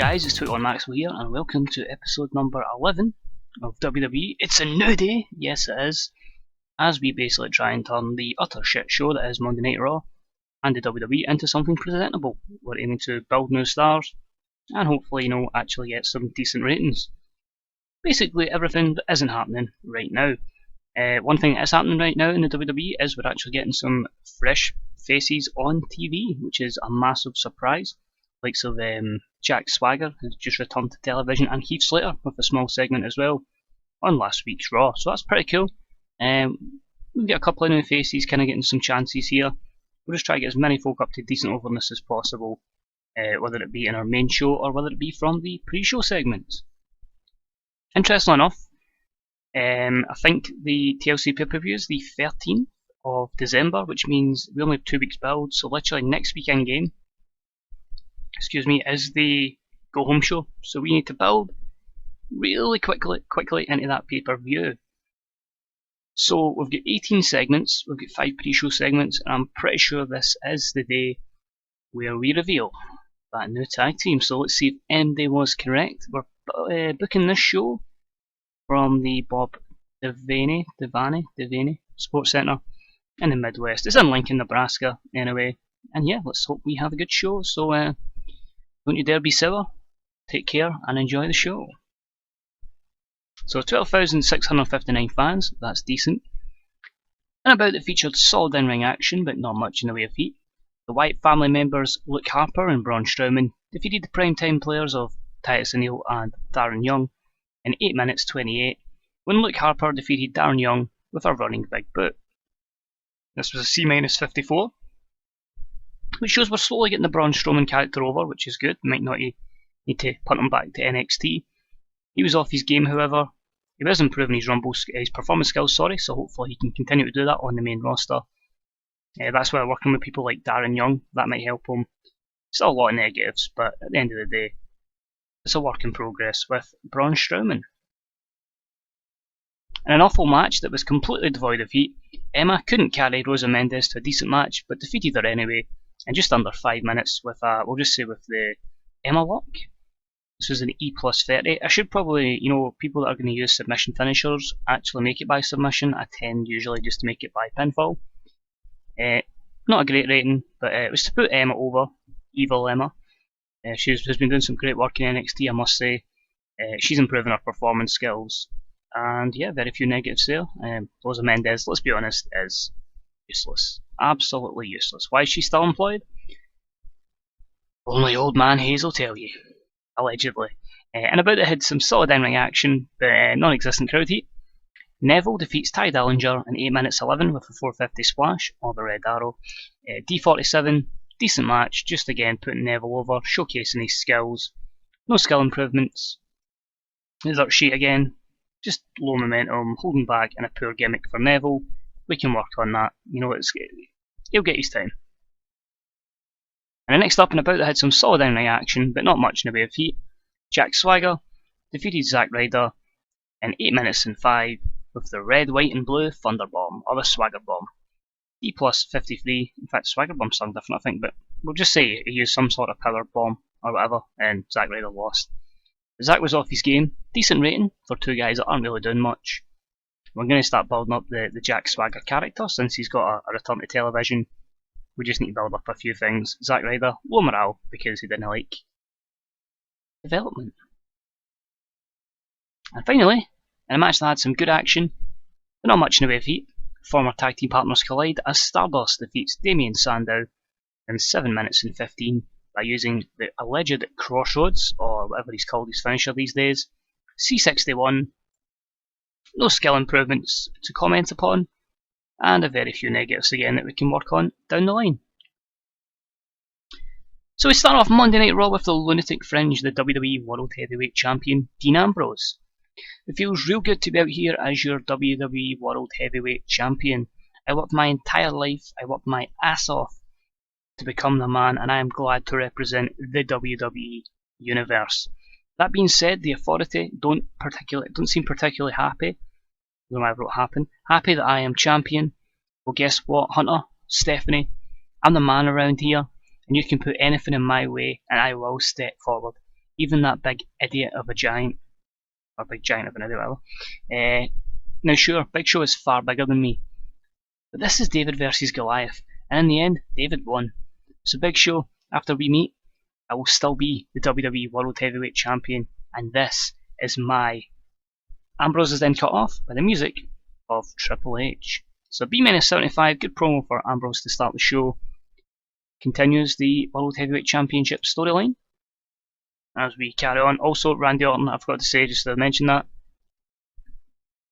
guys, it's TEW2013 Maxwell here, and welcome to episode number 11 of WWE. It's a new day, yes it is, as we basically try and turn the utter shit show that is Monday Night Raw and the WWE into something presentable. We're aiming to build new stars, and hopefully, actually get some decent ratings. Basically everything that isn't happening right now. One thing that is happening right now in the WWE is we're actually getting some fresh faces on TV, which is a massive surprise. Likes of Jack Swagger, who's just returned to television, and Heath Slater with a small segment as well on last week's Raw. So that's pretty cool. We've got a couple of new faces kind of getting some chances here. We'll just try to get as many folk up to decent overness as possible, whether it be in our main show or whether it be from the pre-show segments. Interestingly enough, I think the TLC pay-per-view is the 13th of December, which means we only have 2 weeks build, so literally next weekend game, is the go-home show. So we need to build really quickly into that pay-per-view. So we've got 18 segments, we've got 5 pre-show segments, and I'm pretty sure this is the day where we reveal that new tag team. So let's see if MD was correct. We're booking this show from the Bob Devaney Sports Centre in the Midwest. It's in Lincoln, Nebraska, anyway. And yeah, let's hope we have a good show. So don't you dare be sour. Take care and enjoy the show. So 12,659 fans, that's decent. And about it featured solid in-ring action, but not much in the way of heat. The Wyatt family members Luke Harper and Braun Strowman defeated the primetime players of Titus O'Neil and Darren Young in 8 minutes 28, when Luke Harper defeated Darren Young with a running big boot. This was a C-54, which shows we're slowly getting the Braun Strowman character over, which is good. Might not need to punt him back to NXT. He was off his game, however. He was improving his performance skills, so hopefully he can continue to do that on the main roster. That's why working with people like Darren Young, that might help him. Still a lot of negatives, but at the end of the day, it's a work in progress with Braun Strowman. In an awful match that was completely devoid of heat, Emma couldn't carry Rosa Mendes to a decent match, but defeated her anyway in just under 5 minutes with we'll just say with the Emma lock. This was an E+30. I should probably, people that are going to use submission finishers actually make it by submission. I tend usually just to make it by pinfall. Not a great rating, but it was to put Emma over, Evil Emma. She's been doing some great work in NXT, I must say. She's improving her performance skills. And yeah, very few negatives there. Rosa Mendes, let's be honest, is useless. Absolutely useless. Why is she still employed? Only old man Hayes will tell you. Allegedly. And about it had some solid in-ring action, but non-existent crowd heat. Neville defeats Ty Dillinger in 8 minutes 11 with a 450 splash, or the Red Arrow. D47, decent match, just again putting Neville over, showcasing his skills. No skill improvements. The dirt sheet again, just low momentum, holding back, and a poor gimmick for Neville. We can work on that. He'll get his time. And next up and about, they had some solid in-ring action, but not much in the way of heat. Jack Swagger defeated Zack Ryder in 8 minutes and 5 with the red, white, and blue Thunder Bomb, or the Swagger Bomb. D+53. In fact, Swagger Bomb's something different, I think, but we'll just say he used some sort of power bomb or whatever, and Zack Ryder lost. Zack was off his game. Decent rating for 2 guys that aren't really doing much. We're going to start building up the Jack Swagger character since he's got a return to television. We just need to build up a few things. Zack Ryder, low morale because he didn't like development. And finally, in a match that had some good action, but not much in the way of heat, former tag team partners collide as Stardust defeats Damien Sandow in 7 minutes and 15 by using the alleged Crossroads, or whatever he's called his finisher these days. C61, no skill improvements to comment upon, and a very few negatives again that we can work on down the line. So we start off Monday Night Raw with the Lunatic Fringe, the WWE World Heavyweight Champion, Dean Ambrose. It feels real good to be out here as your WWE World Heavyweight Champion. I worked my entire life, I worked my ass off to become the man, and I am glad to represent the WWE Universe. That being said, the Authority don't seem particularly happy. I don't know why I wrote happy that I am champion. Well, guess what, Hunter, Stephanie, I'm the man around here, and you can put anything in my way, and I will step forward. even that big idiot of a giant, or big giant of an idiot, rather. Now sure, Big Show is far bigger than me, but this is David versus Goliath, and in the end, David won. So Big Show, after we meet, I will still be the WWE World Heavyweight Champion, and this is my... Ambrose is then cut off by the music of Triple H. So B-75, good promo for Ambrose to start the show. Continues the World Heavyweight Championship storyline as we carry on. Also, Randy Orton, I forgot to say, just to mention that,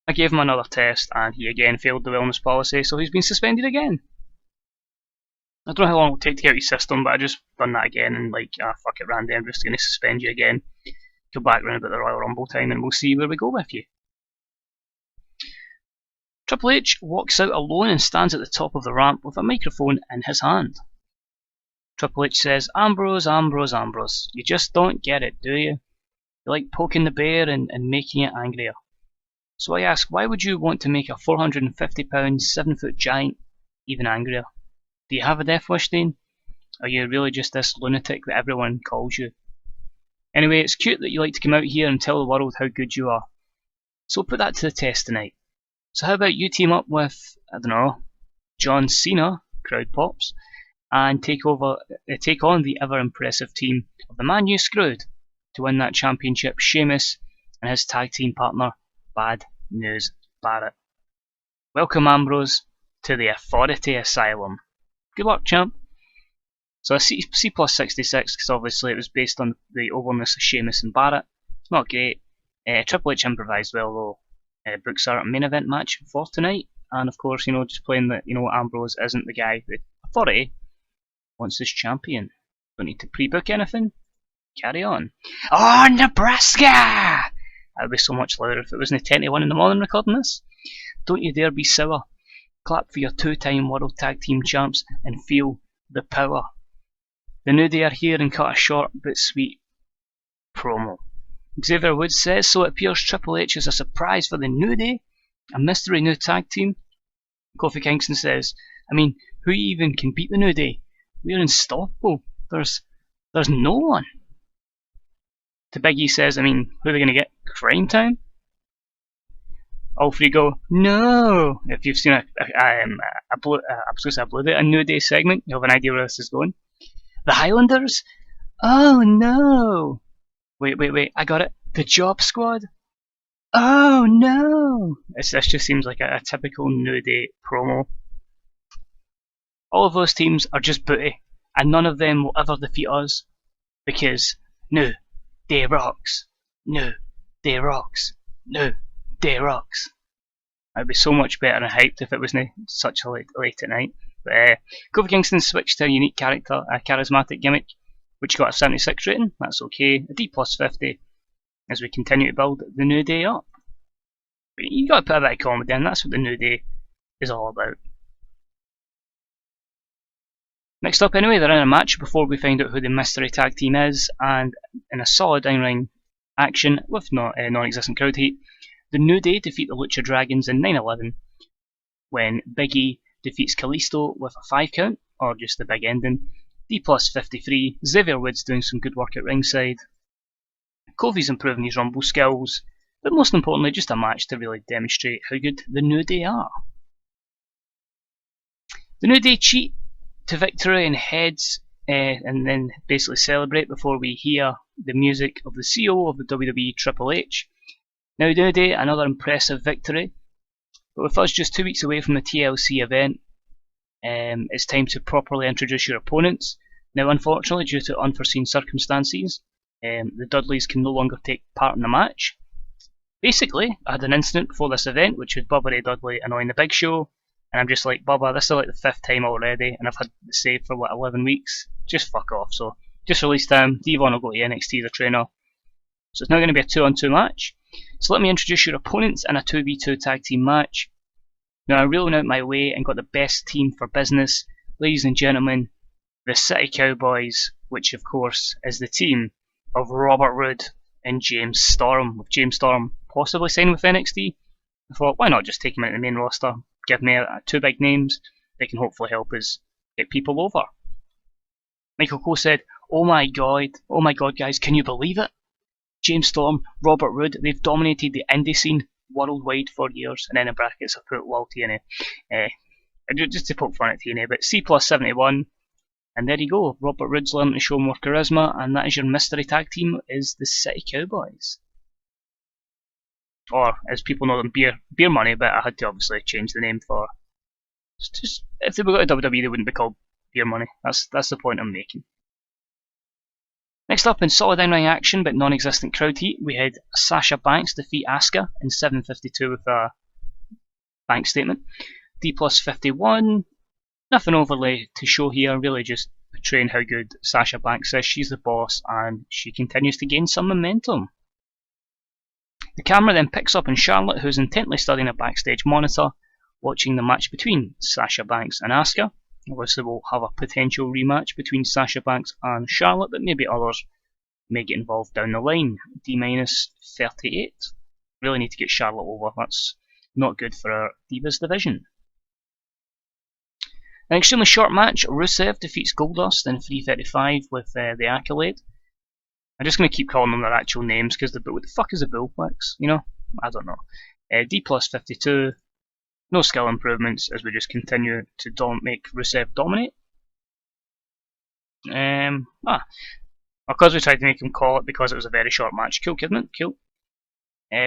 I gave him another test and he again failed the wellness policy, so he's been suspended again. I don't know how long it'll take to get out his system, but I just done that again and like, fuck it Randy, I'm just going to suspend you again. Go back round about the Royal Rumble time and we'll see where we go with you. Triple H walks out alone and stands at the top of the ramp with a microphone in his hand. Triple H says, Ambrose, Ambrose, Ambrose, you just don't get it, do you? You like poking the bear and making it angrier. So I ask, why would you want to make a 450 pound, 7-foot giant even angrier? Do you have a death wish, Dane? Are you really just this lunatic that everyone calls you? Anyway, it's cute that you like to come out here and tell the world how good you are. So put that to the test tonight. So how about you team up with, I don't know, John Cena, crowd pops, and take on the ever impressive team of the man you screwed to win that championship, Sheamus and his tag team partner, Bad News Barrett. Welcome Ambrose to the Authority Asylum. Good luck, champ. So a C plus 66 because obviously it was based on the overness of Sheamus and Barrett. It's not great. Triple H improvised well though. Books our main event match for tonight, and of course, just playing that Ambrose isn't the guy that Authority wants as champion. Don't need to pre-book anything. Carry on. Oh, Nebraska! That would be so much louder if it wasn't 10 to 1 in the morning recording this. Don't you dare be sour. Clap for your 2-time World Tag Team Champs and feel the power. The New Day are here and cut a short but sweet promo. Xavier Woods says, so it appears Triple H is a surprise for the New Day, a mystery new tag team. Kofi Kingston says, I mean, who even can beat the New Day? We're unstoppable. There's no one. To Big E says, I mean, who are they going to get? Crime Time? All three go, no! If you've seen a New Day segment, you have an idea where this is going. The Highlanders? Oh no! Wait, I got it. The Job Squad? Oh no! This just seems like a typical New Day promo. All of those teams are just booty, and none of them will ever defeat us, because New Day rocks. New Day rocks. New Day rocks. I'd be so much better and hyped if it wasn't such a late at night. But Kofi Kingston switched to a unique character, a charismatic gimmick, which got a 76 rating. That's okay. A D plus 50 as we continue to build the New Day up. But you got to put a bit of comedy in. That's what the New Day is all about. Next up, anyway, they're in a match before we find out who the mystery tag team is, and in a solid in-ring action with non-existent crowd heat, the New Day defeat the Lucha Dragons in 9/11 when Big E defeats Kalisto with a 5 count, or just the big ending. D plus 53, Xavier Woods doing some good work at ringside. Kofi's improving his Rumble skills, but most importantly just a match to really demonstrate how good the New Day are. The New Day cheat to victory and heads and then basically celebrate before we hear the music of the CEO of the WWE, Triple H. Now New Day, another impressive victory, but with us just 2 weeks away from the TLC event, it's time to properly introduce your opponents. Now unfortunately, due to unforeseen circumstances, the Dudleys can no longer take part in the match. Basically, I had an incident before this event, which was Bubba Ray Dudley annoying the Big Show, and I'm just like, Bubba, this is like the 5th time already, and I've had the save for 11 weeks, just fuck off. So just released him, Devon will go to NXT as a trainer. So it's now going to be a 2-on-2 match. So let me introduce your opponents in a 2v2 tag team match. Now I really went out my way and got the best team for business. Ladies and gentlemen, the City Cowboys, which of course is the team of Robert Roode and James Storm, with James Storm possibly signing with NXT. I thought, why not just take him out of the main roster, give me 2 big names, they can hopefully help us get people over. Michael Cole said, oh my god guys, can you believe it? James Storm, Robert Roode, they've dominated the indie scene worldwide for years, and then in brackets I put Wall TNA. Just to poke fun at TNA, but C plus 71, and there you go. Robert Roode's learning to show more charisma, and that is your mystery tag team, is the City Cowboys. Or, as people know them, Beer Money, but I had to obviously change the name for... Just, if they were going to WWE, they wouldn't be called Beer Money. That's the point I'm making. Next up, in solid in-ring action but non-existent crowd heat, we had Sasha Banks defeat Asuka in 7:52 with a bank statement. D plus 51, nothing overly to show here, really just portraying how good Sasha Banks is. She's the boss and she continues to gain some momentum. The camera then picks up on Charlotte, who's intently studying a backstage monitor, watching the match between Sasha Banks and Asuka. Obviously we'll have a potential rematch between Sasha Banks and Charlotte, but maybe others may get involved down the line. D minus 38. Really need to get Charlotte over. That's not good for our Divas division. An extremely short match. Rusev defeats Goldust in 3:35 with the Accolade. I'm just going to keep calling them their actual names because what the fuck is a Bullflex? You know? I don't know. D plus 52. No skill improvements as we just continue to make Rusev dominate. Because we tried to make him call it because it was a very short match. Cool, Kidman, cool.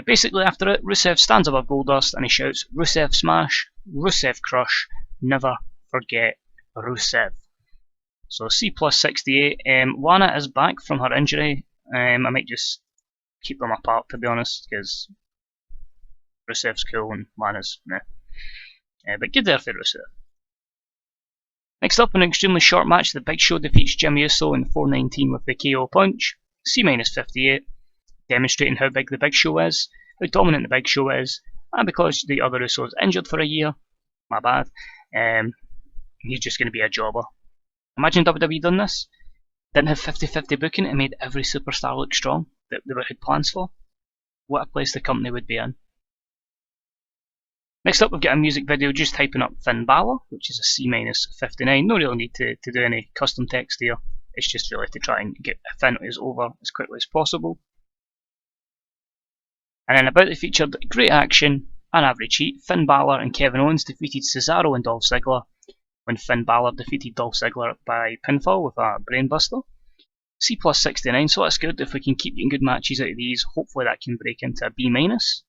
Basically after it, Rusev stands above Goldust and he shouts, Rusev smash, Rusev crush, never forget Rusev. So C plus 68. Lana is back from her injury. I might just keep them apart to be honest, because Rusev's cool and Lana's meh. But good there for Rusev. Next up, an extremely short match, the Big Show defeats Jimmy Uso in 4:19 with the KO punch. C minus 58, demonstrating how big the Big Show is, how dominant the Big Show is, and because the other Uso is injured for a year, my bad, he's just going to be a jobber. Imagine WWE done this, didn't have 50-50 booking and made every superstar look strong that they had plans for. What a place the company would be in. Next up, we've got a music video just typing up Finn Balor, which is a C minus 59. No real need to do any custom text here. It's just really to try and get Finn is over as quickly as possible. And then about the featured great action and average heat, Finn Balor and Kevin Owens defeated Cesaro and Dolph Ziggler, when Finn Balor defeated Dolph Ziggler by pinfall with a brainbuster. C plus 69, so that's good. If we can keep getting good matches out of these, hopefully that can break into a B minus.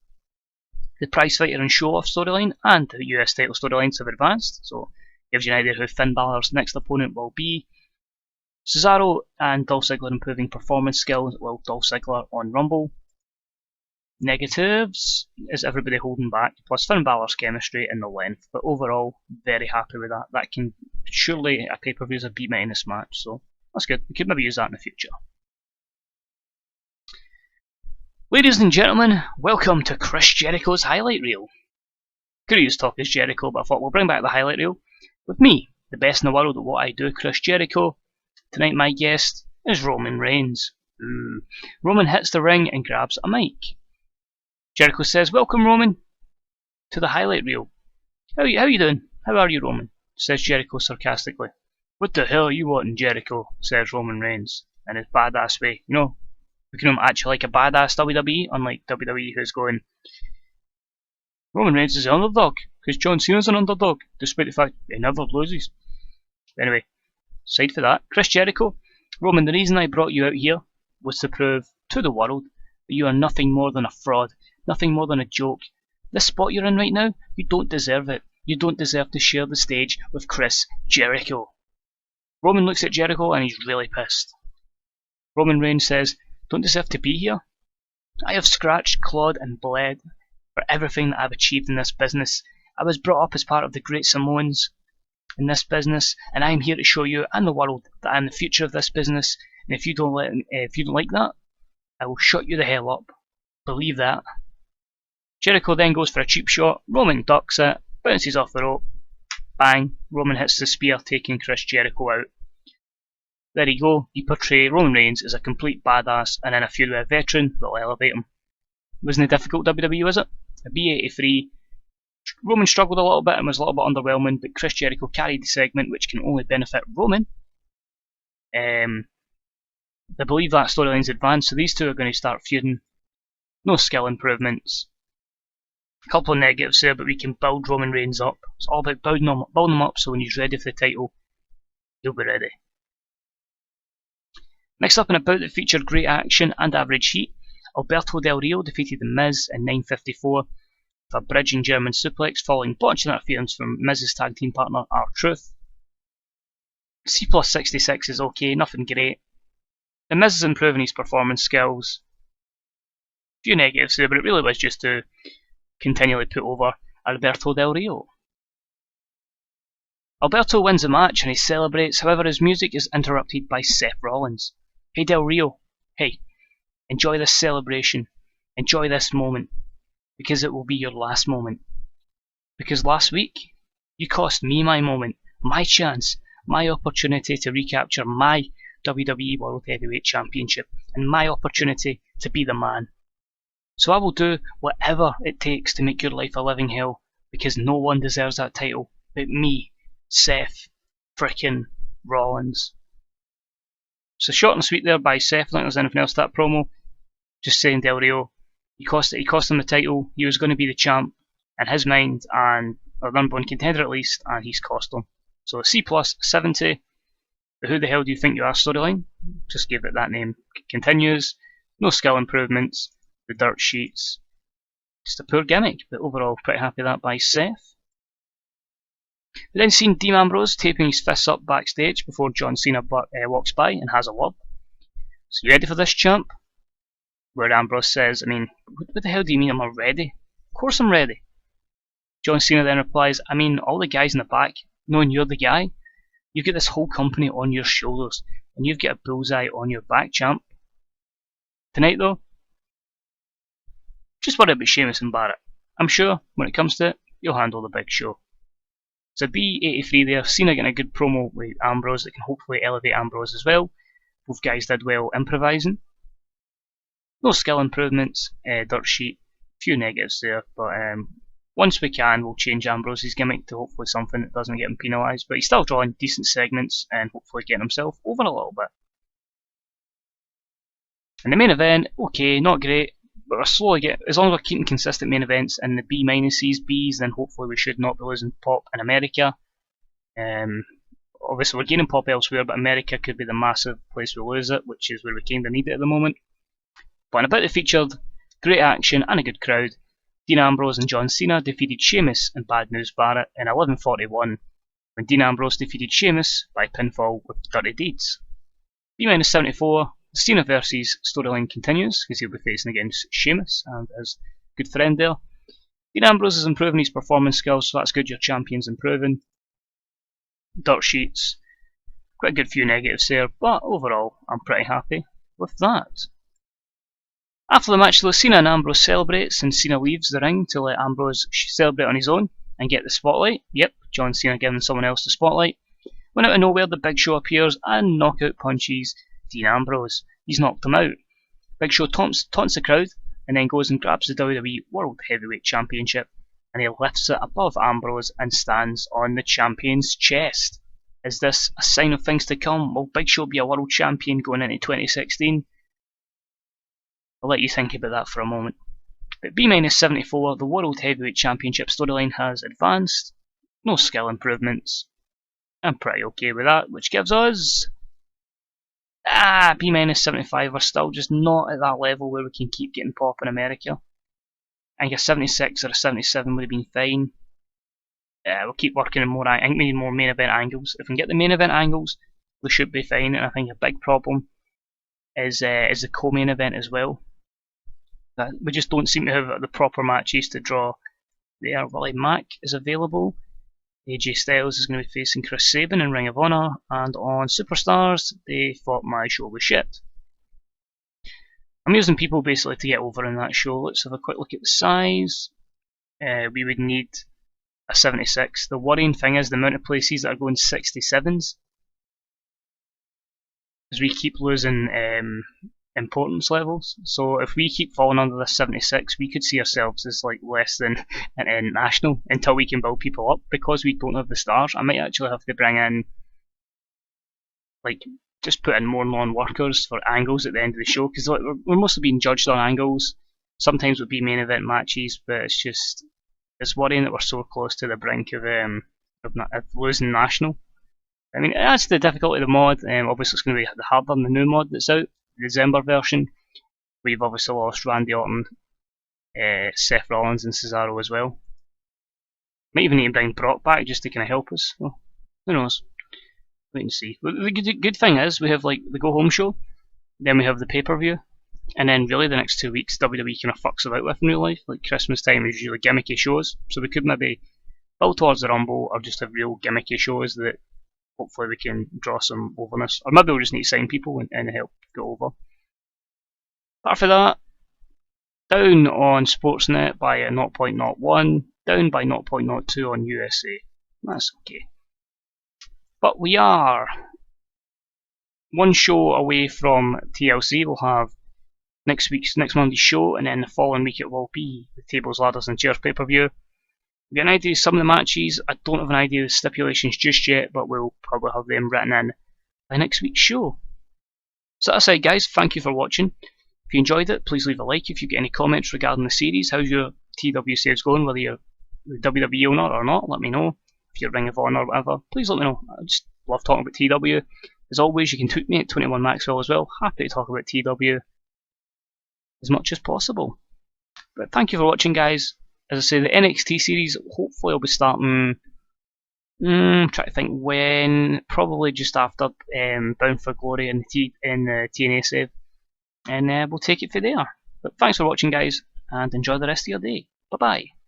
The prize fighter and show off storyline and the US title storylines have advanced, so gives you an idea who Finn Balor's next opponent will be. Cesaro and Dolph Ziggler improving performance skills, while Dolph Ziggler on Rumble. Negatives is everybody holding back, plus Finn Balor's chemistry and the length, but overall very happy with that. That can surely a pay-per-view is a B minus match, so that's good. We could maybe use that in the future. Ladies and gentlemen, welcome to Chris Jericho's highlight reel. Could have used Talk is Jericho, but I thought we'll bring back the highlight reel with me, the best in the world at what I do, Chris Jericho. Tonight my guest is Roman Reigns. Roman hits the ring and grabs a mic. Jericho says, "Welcome Roman to the highlight reel. How you doing? How are you, Roman?" says Jericho sarcastically. "What the hell are you wanting, Jericho?" says Roman Reigns in his badass way. You know, looking at him actually like a badass WWE, unlike WWE who's going, Roman Reigns is an underdog, because John Cena's an underdog, despite the fact he never loses. Anyway, aside for that, Chris Jericho, Roman, the reason I brought you out here was to prove to the world that you are nothing more than a fraud, nothing more than a joke. This spot you're in right now, you don't deserve it. You don't deserve to share the stage with Chris Jericho. Roman looks at Jericho and he's really pissed. Roman Reigns says, "Don't deserve to be here? I have scratched, clawed and bled for everything that I've achieved in this business. I was brought up as part of the great Samoans in this business, and I'm here to show you and the world that I'm the future of this business, and if you don't like that, I will shut you the hell up. Believe that." Jericho then goes for a cheap shot. Roman ducks it, bounces off the rope. Bang, Roman hits the spear, taking Chris Jericho out. There you go, you portray Roman Reigns as a complete badass and in a feud with a veteran that'll elevate him. Wasn't it difficult, WWE, was it? A B83. Roman struggled a little bit and was a little bit underwhelming, but Chris Jericho carried the segment, which can only benefit Roman. I believe that storyline's advanced, so these two are going to start feuding. No skill improvements. A couple of negatives there, but we can build Roman Reigns up. It's all about building him up so when he's ready for the title, he'll be ready. Next up in a bout that featured great action and average heat, Alberto Del Rio defeated The Miz in 9:54 with a bridging German suplex following botching interference from Miz's tag team partner R-Truth. C plus 66 is okay, nothing great. The Miz is improving his performance skills. A few negatives there, but it really was just to continually put over Alberto Del Rio. Alberto wins the match and he celebrates, however his music is interrupted by Seth Rollins. Hey Del Rio, hey, enjoy this celebration, enjoy this moment, because it will be your last moment. Because last week, you cost me my moment, my chance, my opportunity to recapture my WWE World Heavyweight Championship, and my opportunity to be the man. So I will do whatever it takes to make your life a living hell, because no one deserves that title but me, Seth frickin' Rollins. So short and sweet there by Seth. I don't think there's anything else to that promo. Just saying Del Rio, he cost him the title. He was going to be the champ in his mind, and a number one contender at least, and he's cost him. So a C plus 70. The Who the Hell Do You Think You Are storyline, just give it that name, continues. No skill improvements. The dirt sheets. Just a poor gimmick, but overall pretty happy with that by Seth. We then seen Dean Ambrose taping his fists up backstage before John Cena walks by and has a word. So you ready for this, champ? Where Ambrose says, what the hell do you mean I'm not ready? Of course I'm ready. John Cena then replies, all the guys in the back, knowing you're the guy, you've got this whole company on your shoulders, and you've got a bullseye on your back, champ. Tonight though, just worry about Sheamus and Barrett. I'm sure, when it comes to it, you'll handle the big show. So B83 there, Cena getting a good promo with Ambrose that can hopefully elevate Ambrose as well. Both guys did well improvising. No skill improvements, dirt sheet, few negatives there, but once we can, we'll change Ambrose's gimmick to hopefully something that doesn't get him penalised, but he's still drawing decent segments and hopefully getting himself over a little bit. And the main event, okay, not great, but we're slowly getting, as long as we're keeping consistent main events in the B minuses, Bs, then hopefully we should not be losing pop in America. Obviously we're gaining pop elsewhere, but America could be the massive place we lose it, which is where we kind of need it at the moment. But in about the featured, great action and a good crowd, Dean Ambrose and John Cena defeated Sheamus and Bad News Barrett in 11:41, when Dean Ambrose defeated Sheamus by pinfall with Dirty Deeds. B-74, the Cena versus storyline continues, because he'll be facing against Sheamus and his good friend there. Dean Ambrose is improving his performance skills, so that's good, your champion's improving. Dirt sheets, quite a good few negatives there, but overall I'm pretty happy with that. After the match though, Cena and Ambrose celebrates, and Cena leaves the ring to let Ambrose celebrate on his own and get the spotlight. Yep, John Cena giving someone else the spotlight. When out of nowhere the Big Show appears and knockout punches Dean Ambrose. He's knocked him out. Big Show taunts the crowd and then goes and grabs the WWE World Heavyweight Championship, and he lifts it above Ambrose and stands on the champion's chest. Is this a sign of things to come? Will Big Show be a world champion going into 2016? I'll let you think about that for a moment. But B-74, the World Heavyweight Championship storyline has advanced. No skill improvements. I'm pretty okay with that, which gives us... B-75, we're still just not at that level where we can keep getting pop in America. I think a 76 or a 77 would have been fine. We'll keep working on more, I think we need more main event angles. If we can get the main event angles, we should be fine, and I think a big problem is the co-main event as well. We just don't seem to have the proper matches to draw there. Willie Mack is available. AJ Styles is going to be facing Chris Sabin in Ring of Honor, and on Superstars, they thought my show was shit. I'm using people basically to get over in that show. Let's have a quick look at the size. We would need a 76. The worrying thing is the amount of places that are going 67s. As we keep losing importance levels. So if we keep falling under the 76, we could see ourselves as like less than an international until we can build people up, because we don't have the stars. I might actually have to bring in like just put in more non-workers for angles at the end of the show, because like, we're mostly being judged on angles. Sometimes it would be main event matches, but it's worrying that we're so close to the brink of losing national. I mean, that's the difficulty of the mod. Obviously, it's going to be harder than the new mod that's out, the December version. We've obviously lost Randy Orton, Seth Rollins, and Cesaro as well. Might even need to bring Brock back just to kind of help us. Well, who knows? Wait and see. The good thing is we have like the go home show, then we have the pay-per-view, and then really the next 2 weeks WWE kind of fucks about with in real life. Like Christmas time is usually gimmicky shows, so we could maybe build towards the Rumble or just have real gimmicky shows that hopefully we can draw some overness. Or maybe we'll just need to sign people and help go over. Apart from that, down on Sportsnet by 0.01, down by 0.02 on USA. That's okay. But we are one show away from TLC. We'll have next Monday's show, and then the following week it will be the Tables, Ladders and Chairs pay-per-view. We've got an idea of some of the matches. I don't have an idea of the stipulations just yet, but we'll probably have them written in by next week's show. So that aside, guys, thank you for watching. If you enjoyed it, please leave a like. If you get any comments regarding the series, how's your TW saves going, whether you're the WWE owner or not, let me know. If you're Ring of Honor or whatever, please let me know. I just love talking about TW. As always, you can tweet me at 21Maxwell as well. Happy to talk about TW as much as possible. But thank you for watching, guys. As I say, the NXT series hopefully will be starting. Try to think when. Probably just after Bound for Glory and the TNA save, and we'll take it from there. But thanks for watching, guys, and enjoy the rest of your day. Bye bye.